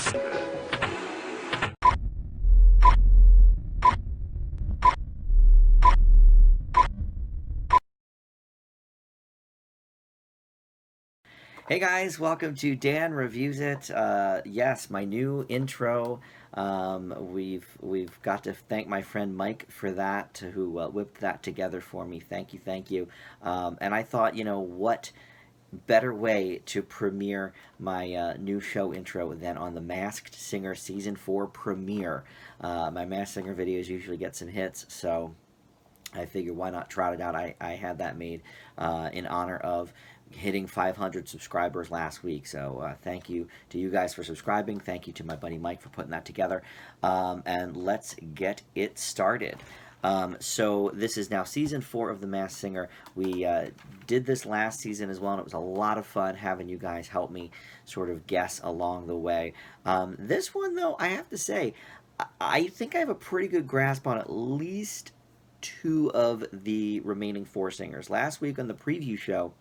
Hey guys, welcome to Dan Reviews It. Yes, my new intro. We've got to thank my friend Mike for that, who whipped that together for me. Thank you, thank you. And I thought, what better way to premiere my new show intro than on the Masked Singer Season 4 premiere. My Masked Singer videos usually get some hits, so I figured why not trot it out. I had that made in honor of hitting 500 subscribers last week. So thank you to you guys for subscribing. Thank you to my buddy Mike for putting that together. And let's get it started. So this is now season 4 of The Masked Singer. We did this last season as well, and it was a lot of fun having you guys help me sort of guess along the way. This one, though, I have to say, I think I have a pretty good grasp on at least 2 of the remaining 4 singers. Last week on the preview show,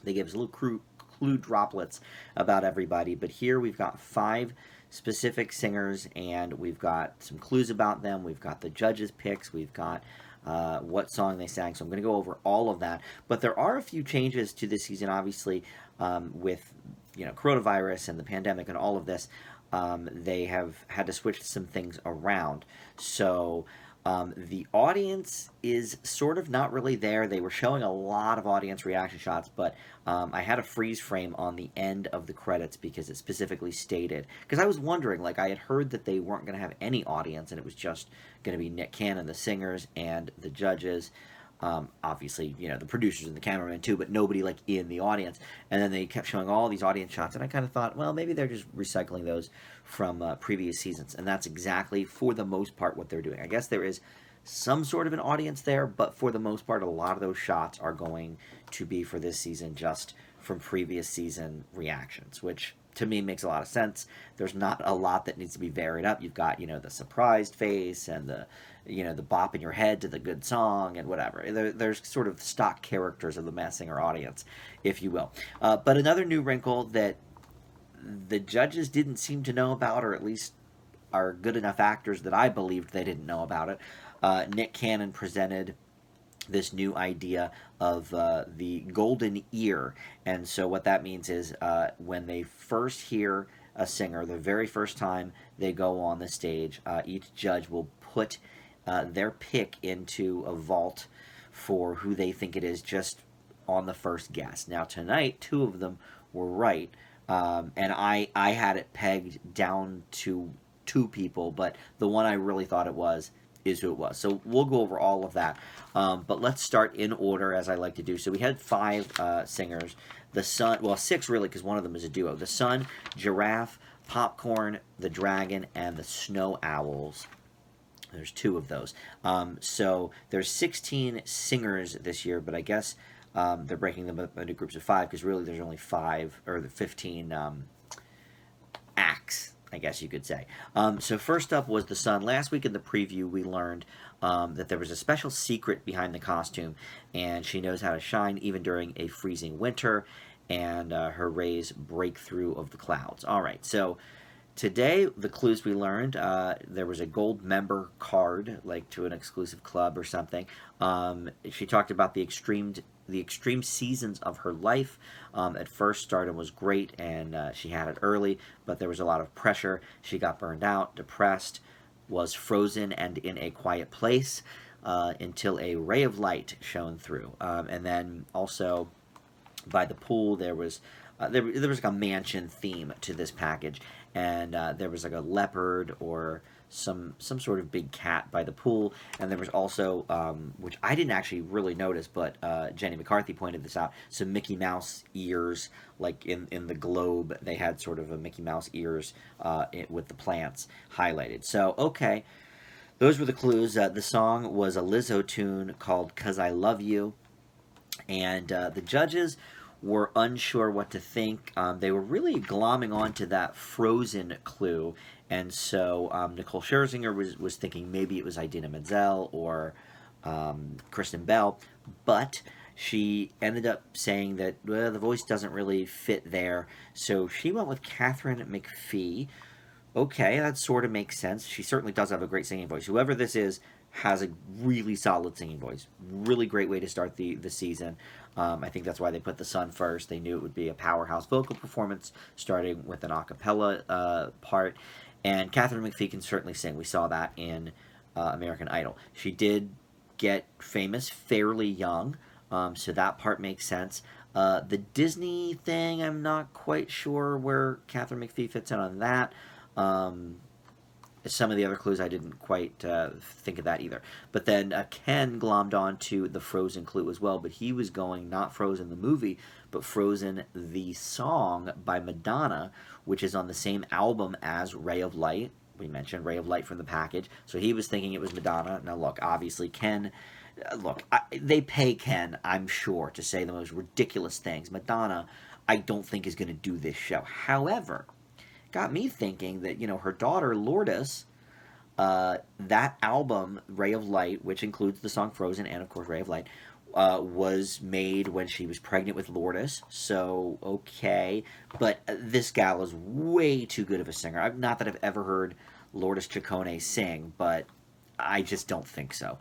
they gave us little clue droplets about everybody, but here we've got 5 specific singers, and we've got some clues about them. We've got the judges' picks. We've got what song they sang. So I'm going to go over all of that. But there are a few changes to this season, obviously, with coronavirus and the pandemic and all of this. They have had to switch some things around. So the audience is sort of not really there. They were showing a lot of audience reaction shots, but I had a freeze frame on the end of the credits because it specifically stated, because I was wondering, like, I had heard that they weren't going to have any audience and it was just going to be Nick Cannon, the singers, and the judges. Obviously, the producers and the cameraman too, but nobody like in the audience. And then they kept showing all these audience shots, and I kind of thought, well, maybe they're just recycling those from previous seasons, and that's exactly, for the most part, what they're doing. I guess there is some sort of an audience there, but for the most part, a lot of those shots are going to be for this season just from previous season reactions, which to me makes a lot of sense. There's not a lot that needs to be varied up. You've got, the surprised face and the bop in your head to the good song and whatever. There's sort of stock characters of the Masked Singer audience, if you will. But another new wrinkle that the judges didn't seem to know about, or at least are good enough actors that I believed they didn't know about it. Nick Cannon presented this new idea of the golden ear. And so what that means is when they first hear a singer, the very first time they go on the stage, each judge will put their pick into a vault for who they think it is just on the first guess. Now tonight, 2 of them were right. And I had it pegged down to 2 people, but the one I really thought it was is who it was. So we'll go over all of that. But let's start in order, as I like to do. So we had 5 singers. The Sun, well, 6 really, because one of them is a duo. The Sun, Giraffe, Popcorn, the Dragon, and the Snow Owls. There's 2 of those. So there's 16 singers this year, but I guess they're breaking them up into groups of 5 because really there's only 5 or the 15 acts, I guess you could say. So first up was the Sun. Last week in the preview, we learned that there was a special secret behind the costume, and she knows how to shine even during a freezing winter, and her rays break through of the clouds. All right, so today, the clues we learned, there was a gold member card, like to an exclusive club or something. She talked about the extreme seasons of her life. At first, stardom was great, and she had it early, but there was a lot of pressure. She got burned out, depressed, was frozen, and in a quiet place until a ray of light shone through. And then also, by the pool, there was there was like a mansion theme to this package, and there was like a leopard or some sort of big cat by the pool, and there was also, which I didn't actually really notice, but Jenny McCarthy pointed this out, some Mickey Mouse ears, like in the globe, they had sort of a Mickey Mouse ears with the plants highlighted. So, okay, those were the clues. The song was a Lizzo tune called "'Cause I Love You," and the judges were unsure what to think. They were really glomming onto that Frozen clue, and so Nicole Scherzinger was thinking maybe it was Idina Menzel or Kristen Bell, but she ended up saying that, well, the voice doesn't really fit there, so she went with Catherine McPhee, Okay, that sort of makes sense. She certainly does have a great singing voice. Whoever this is has a really solid singing voice. Really great way to start the season. I think that's why they put the Sun first. They knew it would be a powerhouse vocal performance, starting with an a cappella part. And Catherine McPhee can certainly sing. We saw that in American Idol. She did get famous fairly young, so that part makes sense. The Disney thing, I'm not quite sure where Catherine McPhee fits in on that. Um, some of the other clues I didn't quite think of that either. But then Ken glommed on to the Frozen clue as well, but he was going not Frozen the movie, but Frozen the song by Madonna, which is on the same album as Ray of Light. We mentioned Ray of Light from the package, so he was thinking it was Madonna. Now look, obviously Ken, they pay Ken, I'm sure, to say the most ridiculous things. Madonna, I don't think is going to do this show. However, got me thinking that her daughter Lourdes, that album Ray of Light, which includes the song Frozen and of course Ray of Light, was made when she was pregnant with Lourdes. So okay, but this gal is way too good of a singer. Not that I've ever heard Lourdes Ciccone sing, but I just don't think so.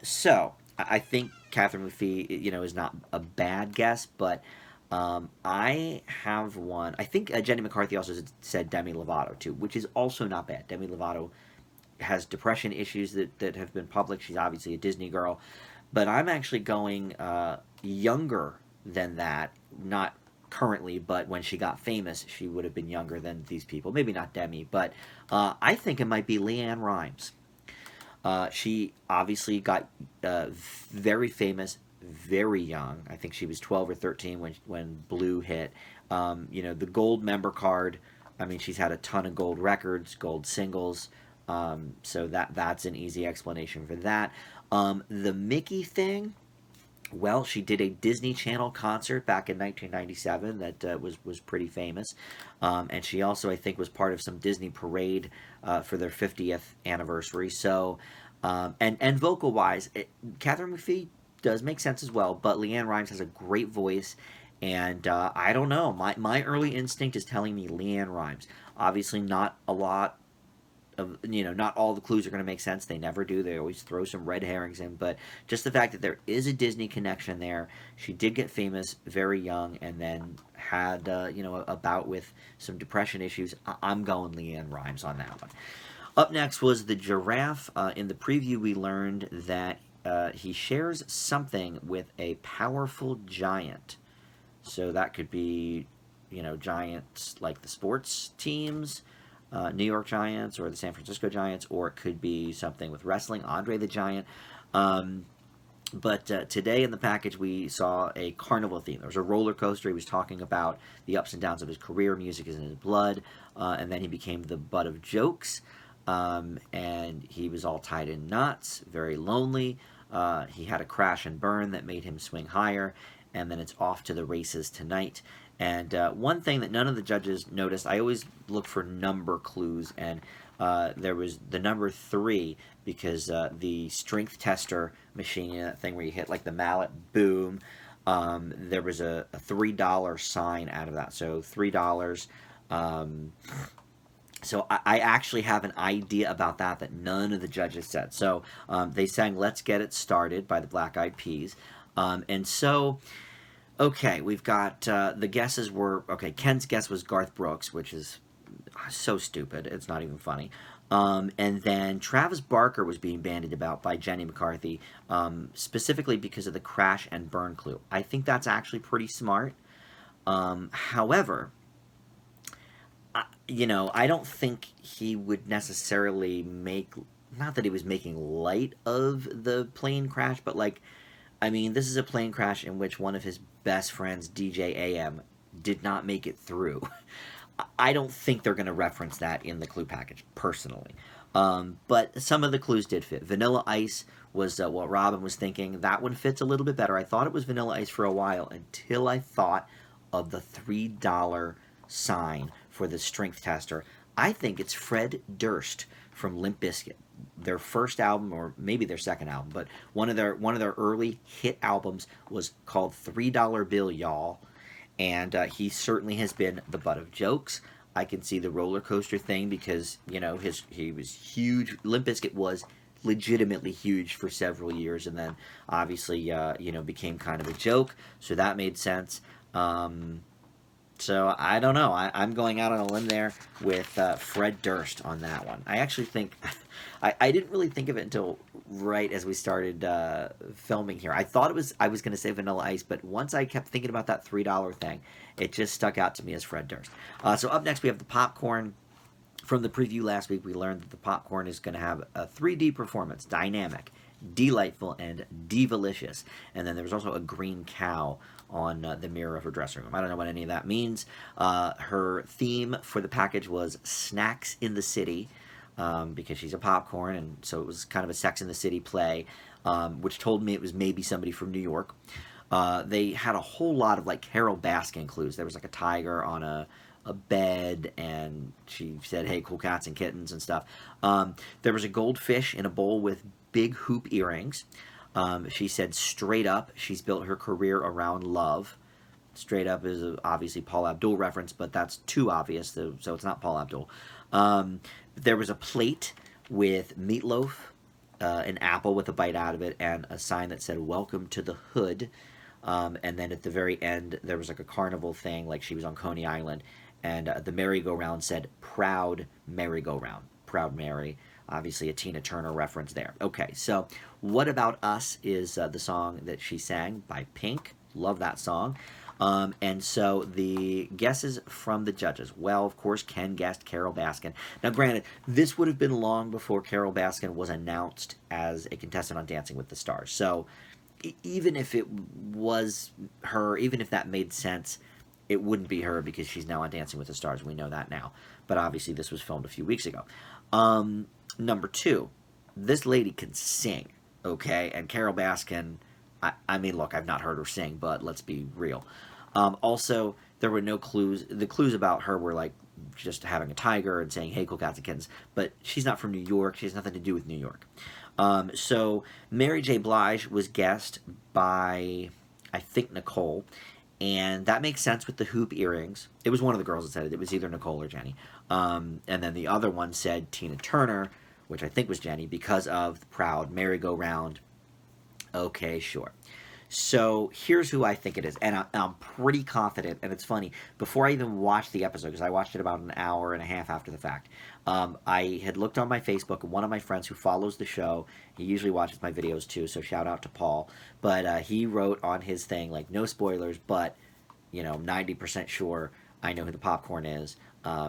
So I think Catherine McPhee, is not a bad guess, but I have one. I think Jenny McCarthy also said Demi Lovato too, which is also not bad. Demi Lovato has depression issues that have been public. She's obviously a Disney girl, but I'm actually going younger than that. Not currently, but when she got famous, she would have been younger than these people. Maybe not Demi, but I think it might be LeAnn Rimes. She obviously got very famous very young. I think she was 12 or 13 when Blue hit. The gold member card. I mean, she's had a ton of gold records, gold singles. So that's an easy explanation for that. The Mickey thing. Well, she did a Disney Channel concert back in 1997 that was pretty famous, and she also, I think, was part of some Disney parade for their 50th anniversary. So, and vocal wise, Catherine McPhee does make sense as well. But LeAnn Rimes has a great voice, and I don't know. My early instinct is telling me LeAnn Rimes. Obviously, not a lot of not all the clues are going to make sense. They never do. They always throw some red herrings in, but just the fact that there is a Disney connection there. She did get famous very young, and then had a bout with some depression issues. I'm going LeAnn Rimes on that one. Up next was the Giraffe. In the preview, we learned that he shares something with a powerful giant. So that could be giants like the sports teams, New York Giants or the San Francisco Giants, or it could be something with wrestling, Andre the Giant. But today in the package, we saw a carnival theme. There was a roller coaster. He was talking about the ups and downs of his career. Music is in his blood. And then he became the butt of jokes. And he was all tied in knots, very lonely. He had a crash and burn that made him swing higher. And then it's off to the races tonight. And one thing that none of the judges noticed, I always look for number clues, and there was the number 3 because the strength tester machine, that thing where you hit like the mallet, boom, there was a $3 sign out of that. So $3. So I actually have an idea about that none of the judges said. So they sang "Let's Get It Started" by the Black Eyed Peas. And so... Okay, we've got the guesses were... Okay, Ken's guess was Garth Brooks, which is so stupid. It's not even funny. And then Travis Barker was being bandied about by Jenny McCarthy, specifically because of the crash and burn clue. I think that's actually pretty smart. However, I don't think he would necessarily make... Not that he was making light of the plane crash, but this is a plane crash in which one of his best friends, DJ AM, did not make it through. I don't think they're going to reference that in the clue package, personally. But some of the clues did fit. Vanilla Ice was what Robin was thinking. That one fits a little bit better. I thought it was Vanilla Ice for a while until I thought of the $3 sign for the strength tester. I think it's Fred Durst from Limp Bizkit. Their first album, or maybe their second album, but one of their early hit albums was called $3 Bill, Y'all, and he certainly has been the butt of jokes. I can see the roller coaster thing because, he was huge. Limp Bizkit was legitimately huge for several years, and then obviously, became kind of a joke, so that made sense. So I don't know. I'm going out on a limb there with Fred Durst on that one. I actually think I didn't really think of it until right as we started filming here. I thought I was going to say Vanilla Ice, but once I kept thinking about that $3 thing, it just stuck out to me as Fred Durst. So up next we have the Popcorn. From the preview last week, we learned that the Popcorn is going to have a 3D performance, dynamic, delightful, and divalicious. And then there was also a green cow on the mirror of her dressing room. I don't know what any of that means. Her theme for the package was Snacks in the City, because she's a popcorn, and so it was kind of a Sex in the City play, which told me it was maybe somebody from New York. They had a whole lot of Carole Baskin clues. There was a tiger on a bed, and she said, "Hey, cool cats and kittens," and stuff. There was a goldfish in a bowl with big hoop earrings. She said, "Straight up, she's built her career around love." Straight up is obviously Paul Abdul reference, but that's too obvious, so it's not Paul Abdul. There was a plate with meatloaf, an apple with a bite out of it, and a sign that said, "Welcome to the Hood." And then at the very end, there was a carnival thing, like she was on Coney Island, and the merry-go-round said, "Proud merry-go-round." Proud Mary. Obviously a Tina Turner reference there. Okay, so What About Us is the song that she sang by Pink. Love that song. And so the guesses from the judges. Well, of course, Ken guessed Carole Baskin. Now, granted, this would have been long before Carole Baskin was announced as a contestant on Dancing with the Stars. So even if it was her, even if that made sense, it wouldn't be her because she's now on Dancing with the Stars. We know that now. But obviously, this was filmed a few weeks ago. Number two, this lady can sing, okay? And Carole Baskin, I mean, look, I've not heard her sing, but let's be real. Also, there were no clues. The clues about her were just having a tiger and saying, "Hey, cool cats and kittens." But she's not from New York. She has nothing to do with New York. So Mary J. Blige was guessed by, I think, Nicole. And that makes sense with the hoop earrings. It was one of the girls that said it. It was either Nicole or Jenny. And then the other one said Tina Turner, which I think was Jenny, because of the proud merry-go-round. Okay, sure. So here's who I think it is. And I'm pretty confident, and it's funny, before I even watched the episode, because I watched it about an hour and a half after the fact, I had looked on my Facebook, and one of my friends who follows the show, he usually watches my videos too, so shout out to Paul, but he wrote on his thing, no spoilers, but, 90% sure I know who the Popcorn is.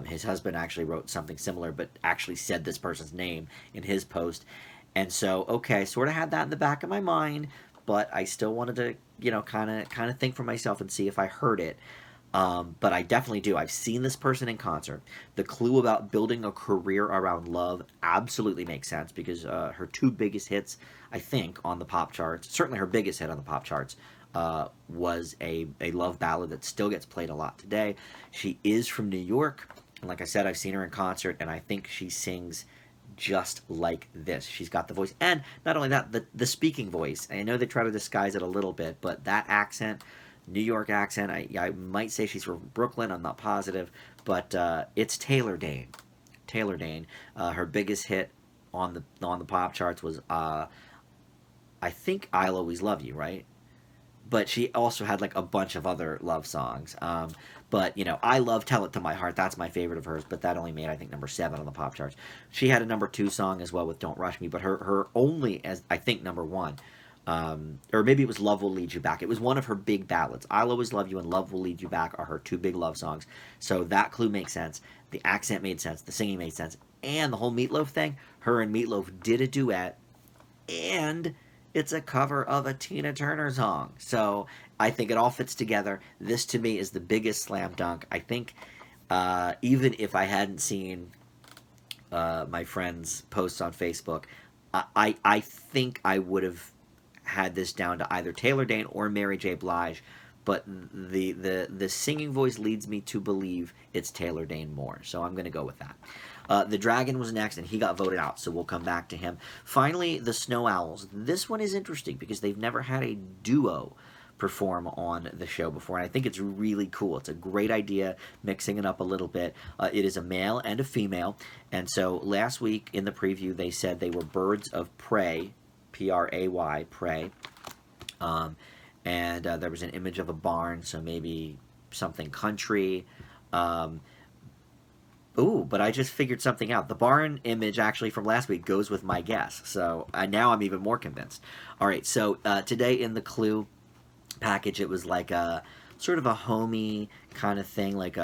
His husband actually wrote something similar, but actually said this person's name in his post. And so, okay, I sort of had that in the back of my mind, but I still wanted to, kind of think for myself and see if I heard it. But I definitely do. I've seen this person in concert. The clue about building a career around love absolutely makes sense because her two biggest hits, I think, on the pop charts, certainly her biggest hit on the pop charts, was a love ballad that still gets played a lot today. She is from New York. And like I said, I've seen her in concert, and I think she sings just like this. She's got the voice, and not only that, the speaking voice. I know they try to disguise it a little bit, but that accent, New York accent, I might say she's from Brooklyn, I'm not positive, but it's Taylor Dane. Taylor Dane. Her biggest hit on the pop charts was I think I'll Always Love You, right? But she also had a bunch of other love songs. But, I love Tell It to My Heart. That's my favorite of hers, but that only made, I think, number 7 on the pop charts. She had a number 2 song as well with Don't Rush Me, but her only, as I think, number 1, or maybe it was Love Will Lead You Back. It was one of her big ballads. I'll Always Love You and Love Will Lead You Back are her 2 big love songs. So that clue makes sense. The accent made sense. The singing made sense. And the whole Meatloaf thing, her and Meatloaf did a duet, and it's a cover of a Tina Turner song. So I think it all fits together. This, to me, is the biggest slam dunk. I think even if I hadn't seen my friend's posts on Facebook, I think I would have had this down to either Taylor Dane or Mary J. Blige. But the singing voice leads me to believe it's Taylor Dane more. So I'm going to go with that. The Dragon was next, and he got voted out, so we'll come back to him. Finally, the Snow Owls. This one is interesting because they've never had a duo perform on the show before, and I think it's really cool. It's a great idea, mixing it up a little bit. It is a male and a female, and so last week in the preview they said they were birds of prey, P-R-A-Y, prey, and there was an image of a barn, so maybe something country. Ooh, but I just figured something out. The barn image actually from last week goes with my guess, so now I'm even more convinced. All right, so today in the clue package, it was like a sort of a homey kind of thing, like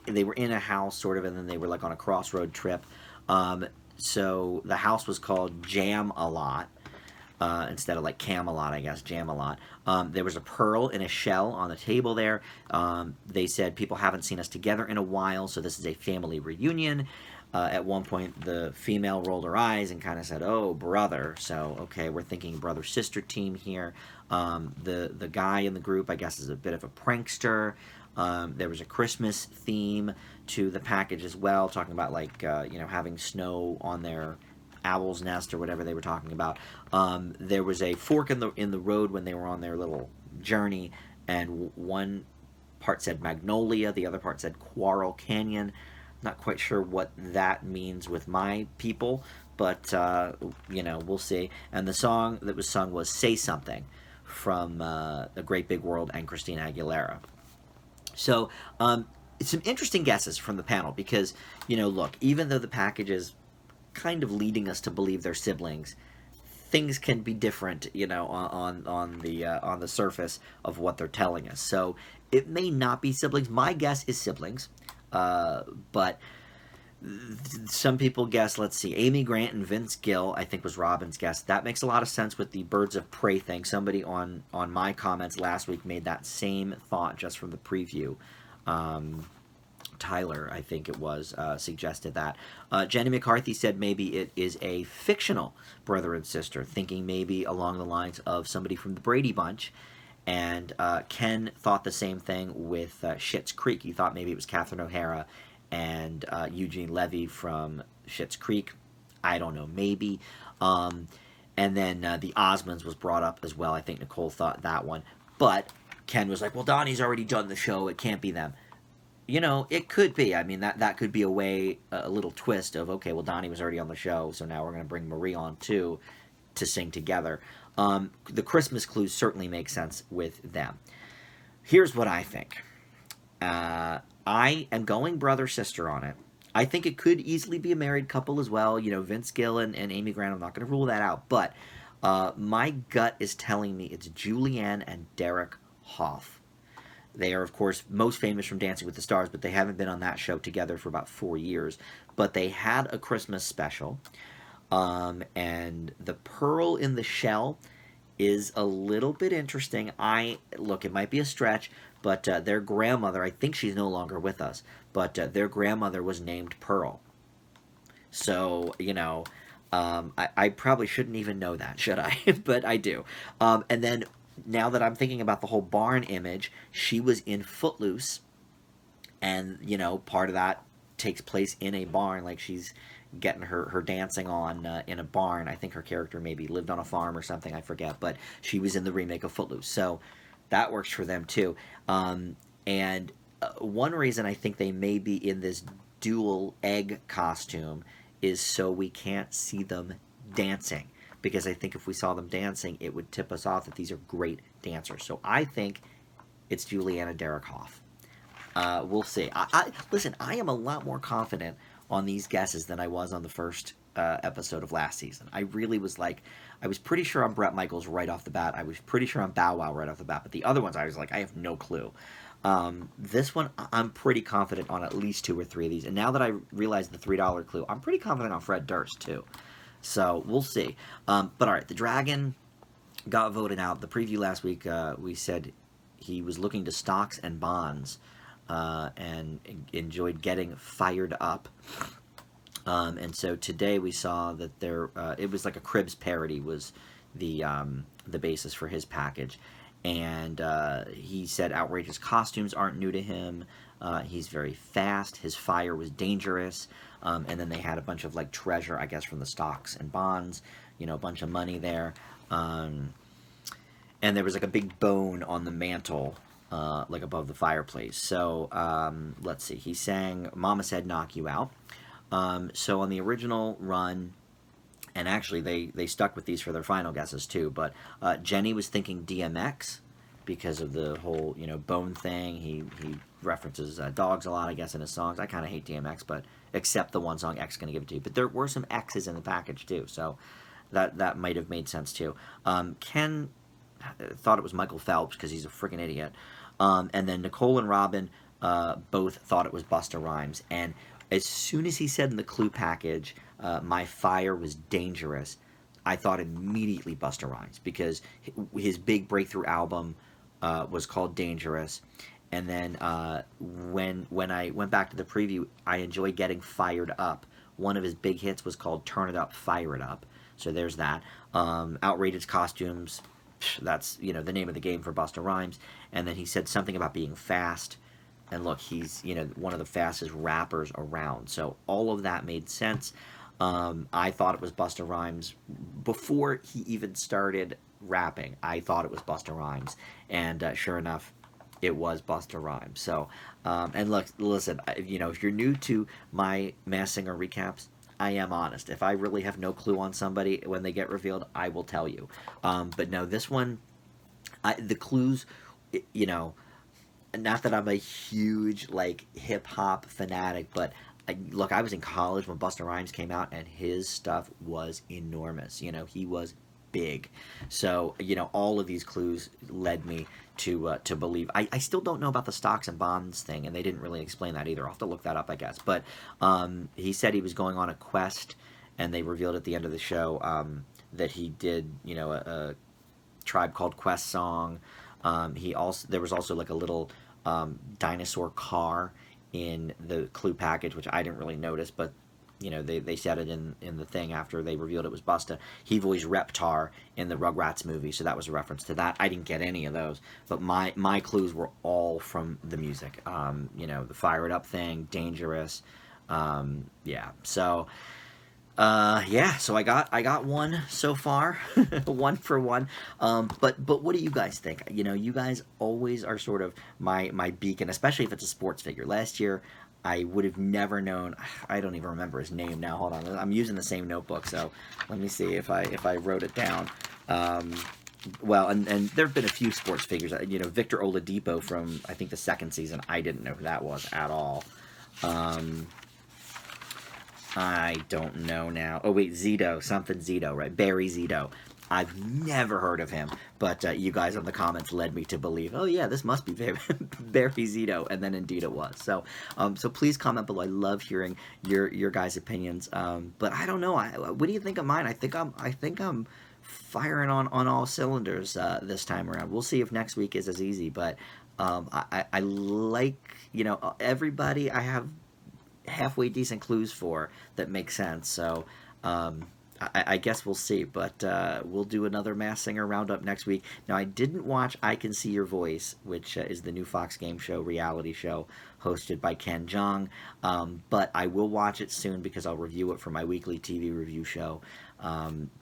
they were in a house sort of, and then they were like on a crossroad trip. So the house was called Jam-A-Lot. Instead of like Camelot, I guess, Jam-A-Lot. There was a pearl in a shell on the table there. They said people haven't seen us together in a while, so this is a family reunion. At one point, the female rolled her eyes and kind of said, "Oh, brother." So, okay, we're thinking brother-sister team here. The guy in the group, I guess, is a bit of a prankster. There was a Christmas theme to the package as well, talking about like having snow on their owl's nest or whatever they were talking about. There was a fork in the road when they were on their little journey, and one part said Magnolia, the other part said Quarrel Canyon. Not quite sure what that means with my people, but we'll see. And the song that was sung was "Say Something" from The Great Big World and Christina Aguilera. So some interesting guesses from the panel because, look, even though the package is kind of leading us to believe they're siblings, things can be different, on the surface of what they're telling us. So it may not be siblings. My guess is siblings, but some people guess. Let's see, Amy Grant and Vince Gill, I think was Robin's guess. That makes a lot of sense with the birds of prey thing. Somebody on my comments last week made that same thought just from the preview. Tyler, I think it was, suggested that. Jenny McCarthy said maybe it is a fictional brother and sister, thinking maybe along the lines of somebody from the Brady Bunch. And Ken thought the same thing with Schitt's Creek. He thought maybe it was Catherine O'Hara and Eugene Levy from Schitt's Creek. I don't know, maybe. And then the Osmonds was brought up as well. I think Nicole thought that one. But Ken was like, well, Donnie's already done the show. It can't be them. It could be. I mean, that could be a little twist of, okay, well, Donnie was already on the show, so now we're going to bring Marie on, too, to sing together. The Christmas clues certainly make sense with them. Here's what I think. I am going brother-sister on it. I think it could easily be a married couple as well. Vince Gill and Amy Grant, I'm not going to rule that out. But my gut is telling me it's Julianne and Derek Hough. They are, of course, most famous from Dancing with the Stars, but they haven't been on that show together for about 4 years. But they had a Christmas special, and the pearl in the shell is a little bit interesting. Look, it might be a stretch, but their grandmother, I think she's no longer with us, but their grandmother was named Pearl. So, I probably shouldn't even know that, should I? But I do. And then, now that I'm thinking about the whole barn image, she was in Footloose, and, part of that takes place in a barn, like she's getting her dancing on in a barn. I think her character maybe lived on a farm or something, I forget, but she was in the remake of Footloose, so that works for them too. And one reason I think they may be in this dual egg costume is so we can't see them dancing. Because I think if we saw them dancing, it would tip us off that these are great dancers. So I think it's Juliana Derek Hough. We'll see. Listen, I am a lot more confident on these guesses than I was on the first episode of last season. I really was like, I was pretty sure I'm Bret Michaels right off the bat. I was pretty sure I'm Bow Wow right off the bat. But the other ones, I was like, I have no clue. This one, I'm pretty confident on at least 2 or 3 of these. And now that I realize the $3 clue, I'm pretty confident on Fred Durst, too. So, we'll see. But all right, the Dragon got voted out. The preview last week, we said he was looking to stocks and bonds and enjoyed getting fired up. And so today we saw that it was like a Cribs parody was the basis for his package. And he said outrageous costumes aren't new to him. He's very fast. His fire was dangerous. And then they had a bunch of like treasure, I guess, from the stocks and bonds, a bunch of money there. And and there was like a big bone on the mantle, like above the fireplace. So let's see. He sang "Mama Said Knock You Out." So on the original run, and actually they stuck with these for their final guesses too. But Jenny was thinking DMX because of the whole bone thing. He references dogs a lot, I guess, in his songs. I kind of hate DMX, but except the one song X Gonna Give It To You. But there were some X's in the package too, so that might have made sense too. Ken thought it was Michael Phelps because he's a freaking idiot. And then Nicole and Robin both thought it was Busta Rhymes. And as soon as he said in the clue package, "My fire was dangerous," I thought immediately Busta Rhymes because his big breakthrough album was called Dangerous. And then when I went back to the preview, I enjoy getting fired up. One of his big hits was called Turn It Up, Fire It Up. So there's that. Outrageous Costumes, that's the name of the game for Busta Rhymes. And then he said something about being fast. And look, he's one of the fastest rappers around. So all of that made sense. I thought it was Busta Rhymes before he even started rapping. I thought it was Busta Rhymes, and sure enough, it was Busta Rhymes. So, and look, listen, if you're new to my Masked Singer recaps, I am honest. If I really have no clue on somebody when they get revealed, I will tell you. But no, this one, the clues, not that I'm a huge like hip hop fanatic, but look, I was in college when Busta Rhymes came out, and his stuff was enormous. He was big. So all of these clues led me to believe. I still don't know about the stocks and bonds thing, and they didn't really explain that either. I'll have to look that up, I guess. But he said he was going on a quest, and they revealed at the end of the show that he did a Tribe Called Quest song. There was also like a little dinosaur car in the clue package, which I didn't really notice, but they said it in the thing after they revealed it was Busta. He voiced Reptar in the Rugrats movie, so that was a reference to that. I didn't get any of those, but my clues were all from the music. The Fire It Up thing, Dangerous, yeah. So so I got one so far, one for one. But what do you guys think? You guys always are sort of my beacon, especially if it's a sports figure. Last year, I would have never known. I don't even remember his name now. Hold on, I'm using the same notebook, so let me see if I wrote it down. Well, and there have been a few sports figures. Victor Oladipo from I think the second season. I didn't know who that was at all. I don't know now. Oh, wait, Zito, right? Barry Zito. I've never heard of him, but you guys on the comments led me to believe, oh yeah, this must be Barry Zito, and then indeed it was. So, so please comment below. I love hearing your guys' opinions. But I don't know. What do you think of mine? I think I'm firing on all cylinders this time around. We'll see if next week is as easy, but I like everybody. I have halfway decent clues for that make sense. So I guess we'll see, but we'll do another Masked Singer roundup next week. Now, I didn't watch I Can See Your Voice, which is the new Fox game show, reality show, hosted by Ken Jeong, but I will watch it soon because I'll review it for my weekly TV review show.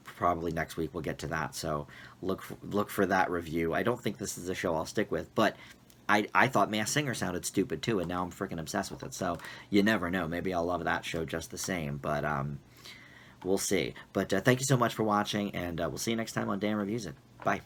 Probably next week we'll get to that, so look for that review. I don't think this is a show I'll stick with, but I thought Masked Singer sounded stupid too, and now I'm freaking obsessed with it. So you never know. Maybe I'll love that show just the same. But we'll see. But thank you so much for watching, and we'll see you next time on Dan Reviews It. Bye.